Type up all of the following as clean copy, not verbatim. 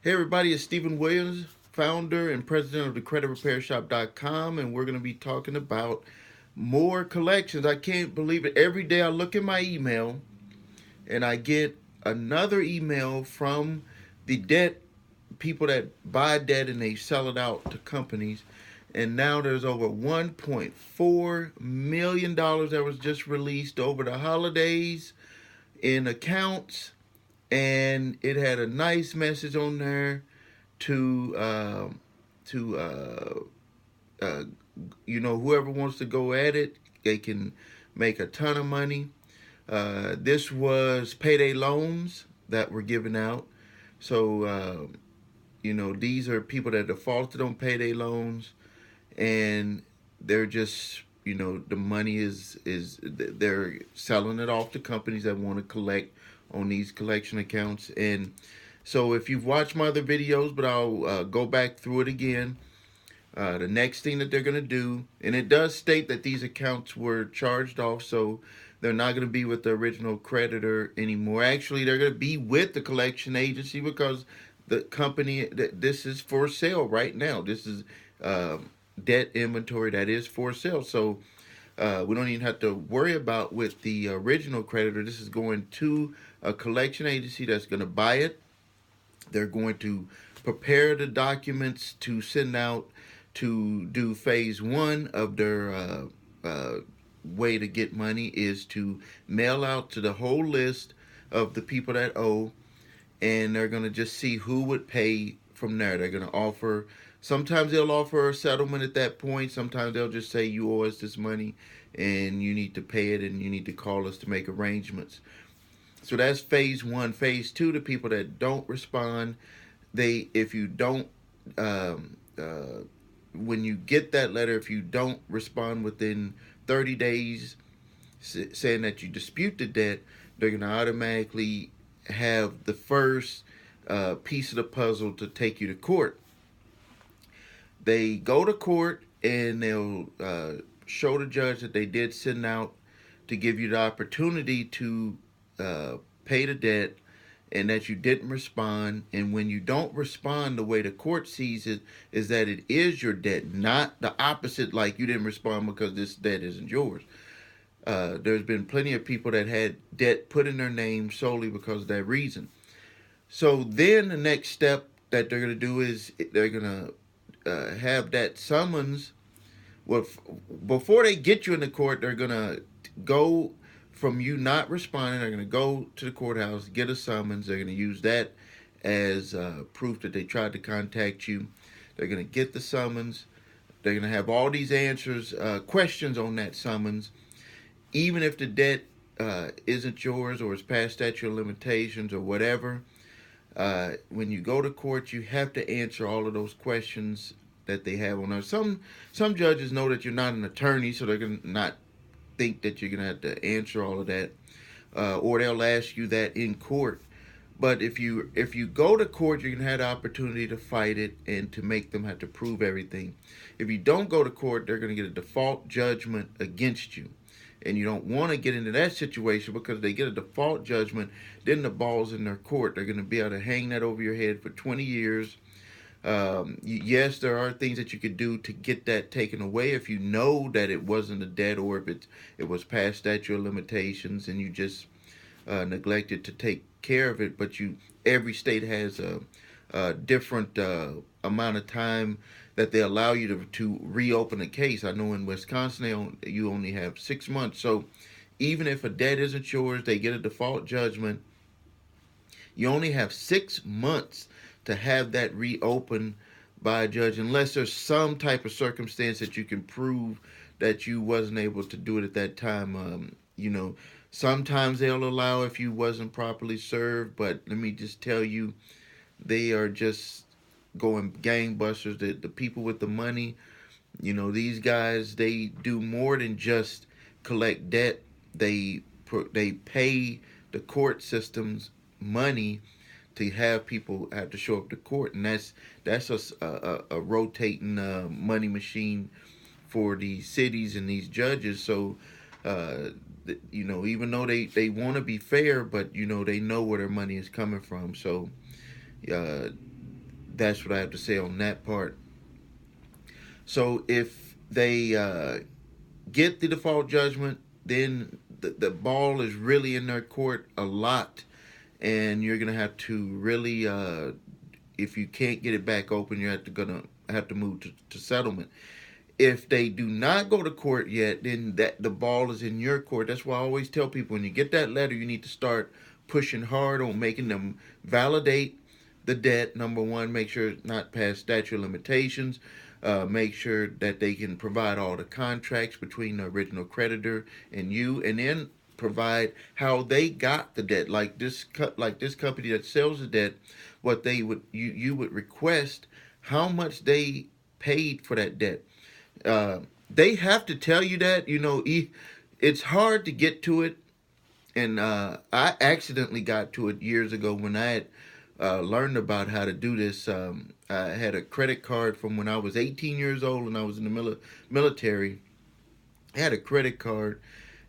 Hey everybody, it's Stephen Williams, founder and president of the CreditRepairShop.com, and we're going to be talking about more collections. I can't believe it. Every day I look in my email and I get another email from the debt people that buy debt and they sell it out to companies. And now there's over $1.4 million that was just released over the holidays in accounts, and it had a nice message on there to to uh, whoever wants to go at it, they can make a ton of money. This was payday loans that were given out. So these are people that defaulted on payday loans, and they're just the money is they're selling it off to companies that want to collect on these collection accounts. And so if you've watched my other videos, but I'll go back through it again. The next thing that they're going to do, and it does state that these accounts were charged off, so they're not going to be with the original creditor anymore. Actually, they're going to be with the collection agency because the company that this is for sale right now. This is uh, debt inventory that is for sale. So we don't even have to worry about with the original creditor. This is going to a collection agency that's going to buy it. They're going to prepare the documents to send out to do phase one of their way to get money is to mail out to the whole list of the people that owe, and they're going to just see who would pay from there. They're going to offer, sometimes they'll offer a settlement at that point. Sometimes they'll just say, you owe us this money and you need to pay it and you need to call us to make arrangements. So that's phase one. Phase two, the people that don't respond, if you don't, when you get that letter, if you don't respond within 30 days saying that you dispute the debt, they're going to automatically have the first piece of the puzzle to take you to court. They go to court and they'll show the judge that they did send out to give you the opportunity to pay the debt, and that you didn't respond. And when you don't respond, the way the court sees it is that it is your debt, not the opposite, like you didn't respond because this debt isn't yours. There's been plenty of people that had debt put in their name solely because of that reason. So then the next step that they're going to do is they're going to have that summons. Well, before they get you in the court, they're going to go from you not responding. They're going to go to the courthouse, get a summons. They're going to use that as proof that they tried to contact you. They're going to get the summons. They're going to have all these answers, questions on that summons. Even if the debt isn't yours or is past statute of limitations or whatever, when you go to court, you have to answer all of those questions that they have on there. Some judges know that you're not an attorney, so they're going to not think that you're going to have to answer all of that, or they'll ask you that in court. But if you go to court, you're going to have the opportunity to fight it and to make them have to prove everything. If you don't go to court, they're going to get a default judgment against you. And you don't want to get into that situation, because if they get a default judgment, then the ball's in their court. They're going to be able to hang that over your head for 20 years. Yes, there are things that you could do to get that taken away if you know that it wasn't a debt, or if it was past statute of limitations and you just neglected to take care of it. But every state has a different amount of time that they allow you to reopen a case. I know in Wisconsin you only have 6 months. So even if a debt isn't yours, they get a default judgment, you only have 6 months to have that reopened by a judge, unless there's some type of circumstance that you can prove that you wasn't able to do it at that time. Sometimes they'll allow if you wasn't properly served, but let me just tell you, they are just going gangbusters. The people with the money, these guys, they do more than just collect debt. They pay the court systems money to have people have to show up to court, and that's a rotating money machine for these cities and these judges. So even though they want to be fair, but they know where their money is coming from. So uh, that's what I have to say on that part. So if they get the default judgment, then the ball is really in their court a lot, and you're gonna have to really, if you can't get it back open, you're gonna have to move to settlement. If they do not go to court yet, then that the ball is in your court. That's why I always tell people, when you get that letter, you need to start pushing hard on making them validate the debt. Number one, make sure it's not past statute of limitations. Make sure that they can provide all the contracts between the original creditor and you, and then provide how they got the debt. Like this company that sells the debt, what they would you would request how much they paid for that debt. They have to tell you that. It's hard to get to it, and I accidentally got to it years ago when I had learned about how to do this. I had a credit card from when I was 18 years old and I was in the military. I had a credit card,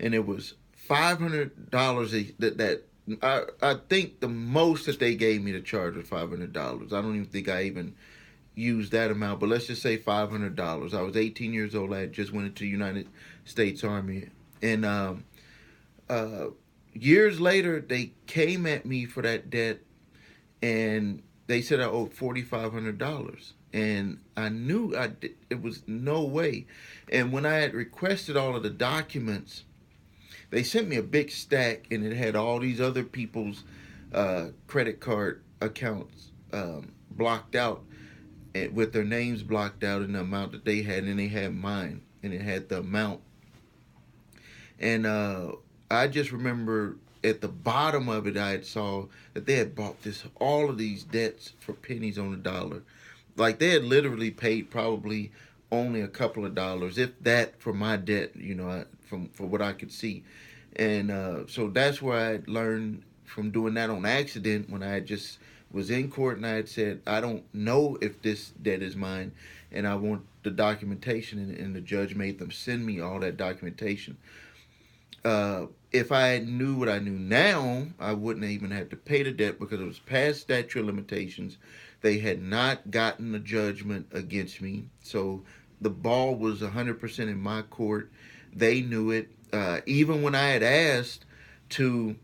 and it was $500. I think the most that they gave me to charge was $500. I don't even think I even used that amount, but let's just say $500. I was 18 years old. I had just went into the United States Army, and uh, years later they came at me for that debt, and they said I owed $4,500, and I knew it was no way. And when I had requested all of the documents, they sent me a big stack, and it had all these other people's credit card accounts blocked out, with their names blocked out, and the amount that they had, and they had mine, and it had the amount. And I just remember at the bottom of it, I had saw that they had bought all of these debts for pennies on the dollar. Like, they had literally paid probably only a couple of dollars, if that, for my debt. From for what I could see, and so that's where I learned from doing that on accident, when I had just was in court and I had said, I don't know if this debt is mine, and I want the documentation, and the judge made them send me all that documentation. If I knew what I knew now, I wouldn't even have to pay the debt, because it was past statute of limitations. They had not gotten a judgment against me, so the ball was 100% in my court. They knew it. Even when I had asked to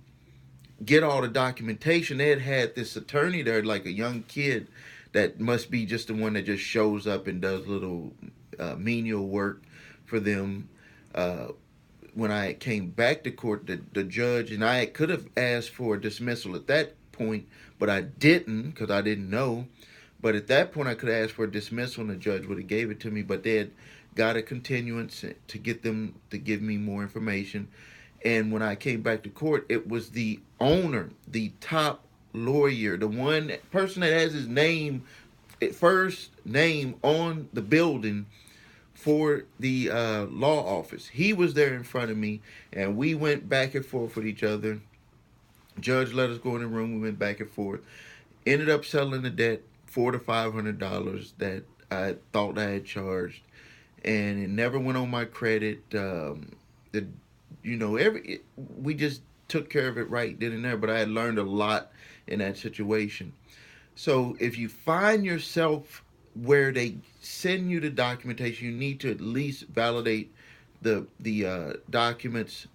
get all the documentation, they had this attorney there, like a young kid that must be just the one that just shows up and does little menial work for them. When I came back to court, the judge, and I could have asked for a dismissal at that point, but I didn't, because I didn't know. But at that point, I could have asked for a dismissal, and the judge would have gave it to me. But they had got a continuance to get them to give me more information. And when I came back to court, it was the owner, the top lawyer, the one person that has his name, first name on the building for the law office. He was there in front of me, and we went back and forth with each other. Judge let us go in the room. We went back and forth. Ended up settling the debt, $400 to $500 that I thought I had charged, and it never went on my credit. The we just took care of it right then and there. But I had learned a lot in that situation. So if you find yourself where they send you the documentation, you need to at least validate the documents,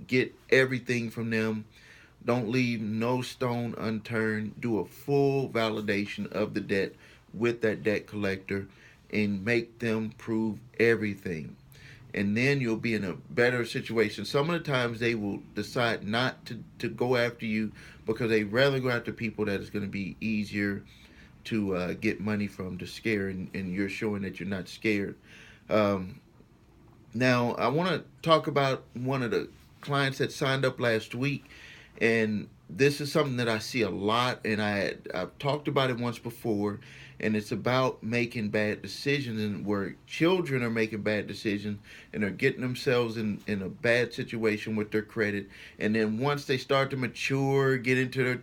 get everything from them. Don't leave no stone unturned. Do a full validation of the debt with that debt collector, and make them prove everything. And then you'll be in a better situation. Some of the times they will decide not to go after you, because they rather go after people that is going to be easier to get money from, to scare, and you're showing that you're not scared. Um, Now, I want to talk about one of the clients that signed up last week, and this is something that I see a lot, and I've talked about it once before, and it's about making bad decisions, and where children are making bad decisions and are getting themselves in a bad situation with their credit. And then once they start to mature, get into their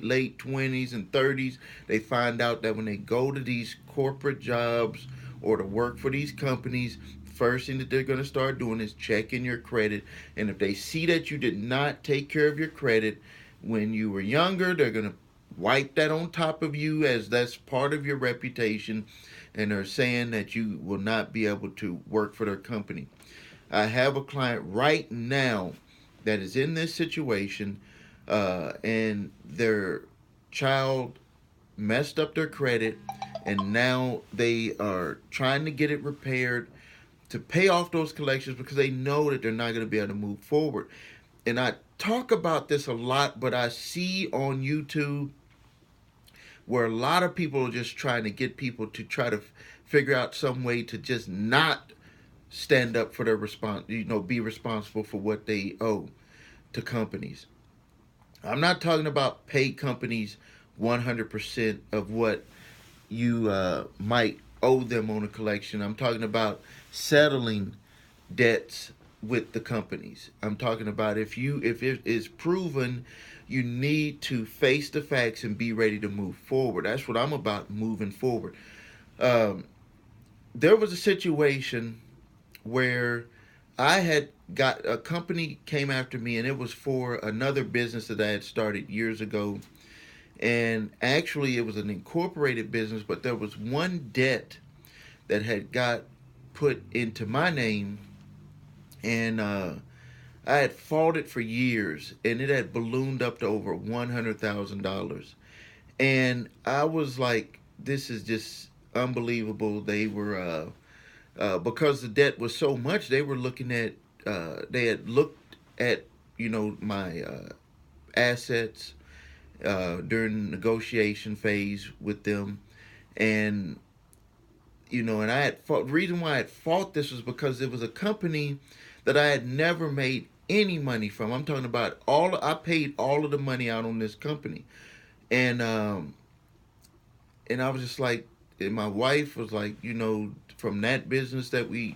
late 20s and 30s, they find out that when they go to these corporate jobs or to work for these companies, first thing that they're going to start doing is checking your credit. And if they see that you did not take care of your credit when you were younger, they're going to wipe that on top of you, as that's part of your reputation, and they're saying that you will not be able to work for their company. I have a client right now that is in this situation, and their child messed up their credit, and now they are trying to get it repaired to pay off those collections because they know that they're not going to be able to move forward. And I talk about this a lot, but I see on YouTube where a lot of people are just trying to get people to try to figure out some way to just not stand up for their response, be responsible for what they owe to companies. I'm not talking about pay companies 100% of what you might owe them on a collection. I'm talking about settling debts with the companies. I'm talking about if it is proven, you need to face the facts and be ready to move forward. That's what I'm about, moving forward. Um, there was a situation where I had got a company came after me, and it was for another business that I had started years ago. And actually, it was an incorporated business, but there was one debt that had got put into my name, and I had fought it for years, and it had ballooned up to over $100,000. And I was like, "This is just unbelievable." They were because the debt was so much, they were looking at they had looked at my assets during the negotiation phase with them, and and I had fought. The reason why I had fought this was because it was a company that I had never made any money from. I'm talking about I paid all of the money out on this company, and I was just like, and my wife was like, from that business that we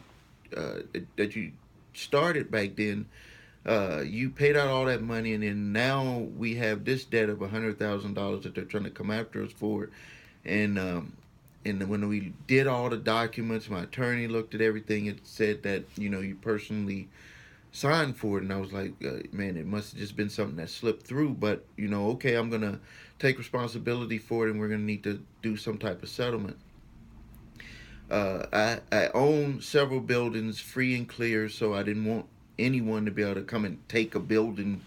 that you started back then, you paid out all that money, and then now we have this debt of $100,000 that they're trying to come after us for, and when we did all the documents, my attorney looked at everything. It said that you personally signed for it, and I was like, man, it must have just been something that slipped through. But okay, I'm gonna take responsibility for it, and we're gonna need to do some type of settlement. I own several buildings free and clear, so I didn't want anyone to be able to come and take a building,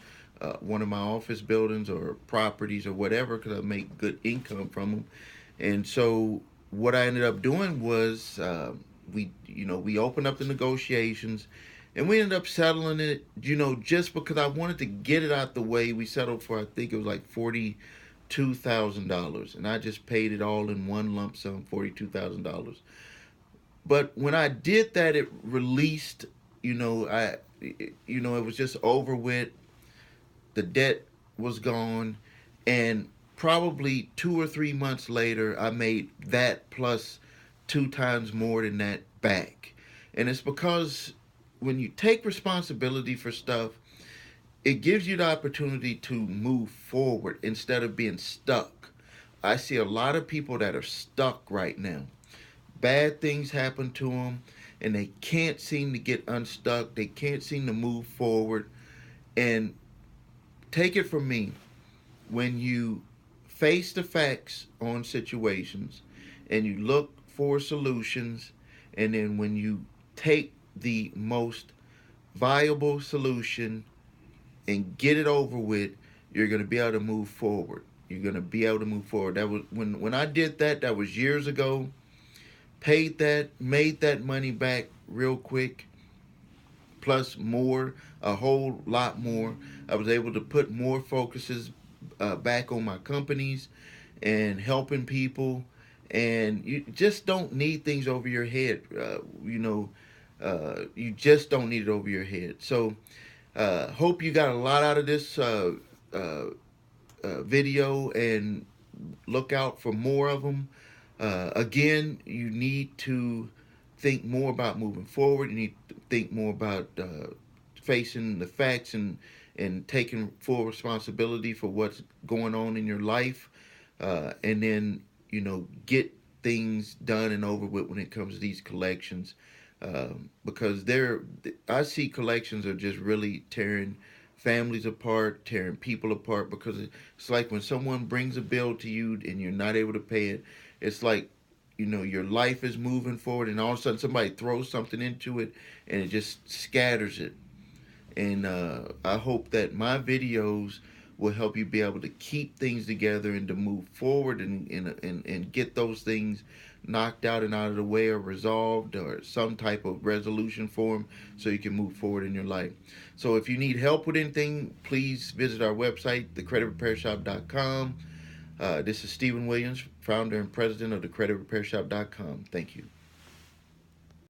one of my office buildings or properties or whatever, because I make good income from them. And so what I ended up doing was we opened up the negotiations, and we ended up settling it. Just because I wanted to get it out the way, we settled for, I think it was like $42,000, and I just paid it all in one lump sum, $42,000. But when I did that, it released. It was just over with. The debt was gone, and probably 2 or 3 months later, I made that plus 2 times more than that back. And it's because when you take responsibility for stuff, it gives you the opportunity to move forward instead of being stuck. I see a lot of people that are stuck right now. Bad things happen to them, and they can't seem to get unstuck. They can't seem to move forward. And take it from me, when you face the facts on situations and you look for solutions, and then when you take the most viable solution and get it over with, you're going to be able to move forward. You're going to be able to move forward. That was when I did that. That was years ago. Paid that, made that money back real quick, plus more, a whole lot more. I was able to put more focuses back on my companies and helping people. And you just don't need things over your head. You just don't need it over your head. So, hope you got a lot out of this uh, video, and look out for more of them. Again, you need to think more about moving forward. You need to think more about facing the facts, and taking full responsibility for what's going on in your life, and then get things done and over with when it comes to these collections, because I see collections are just really tearing families apart, tearing people apart, because it's like when someone brings a bill to you and you're not able to pay it, it's like, your life is moving forward and all of a sudden somebody throws something into it and it just scatters it. And I hope that my videos will help you be able to keep things together and to move forward and get those things knocked out and out of the way or resolved or some type of resolution for them so you can move forward in your life. So if you need help with anything, please visit our website, thecreditrepairshop.com. This is Stephen Williams, founder and president of thecreditrepairshop.com. Thank you.